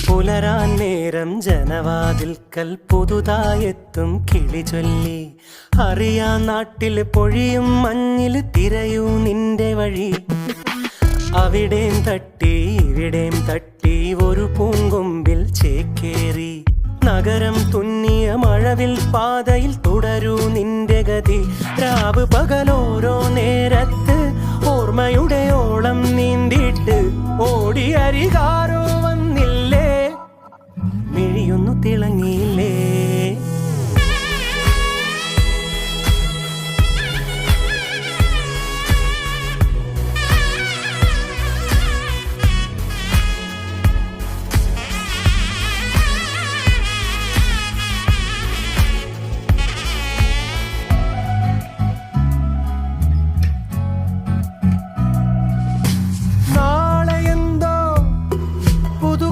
പുലരാൻ നേരം ജനവാതിൽക്കൽ പുതുതായെത്തും കിളി ചൊല്ലി. അറിയാൻ നാട്ടിൽ പൊഴിയും മഞ്ഞിൽ തിരയൂ നിന്റെ വഴി. അവിടേം തട്ടി ഇവിടേം തട്ടി ഒരു പൂങ്കൊമ്പിൽ ചേക്കേറി. നഗരം തുന്നിയ മഴവിൽ പാതയിൽ തുടരൂ നിന്റെ ഗതി. രാവ് പകലോരോ നേരത്ത് ഓർമ്മയുടെ ഓളം നീന്തിട്ട് ഓടിയരികാരോ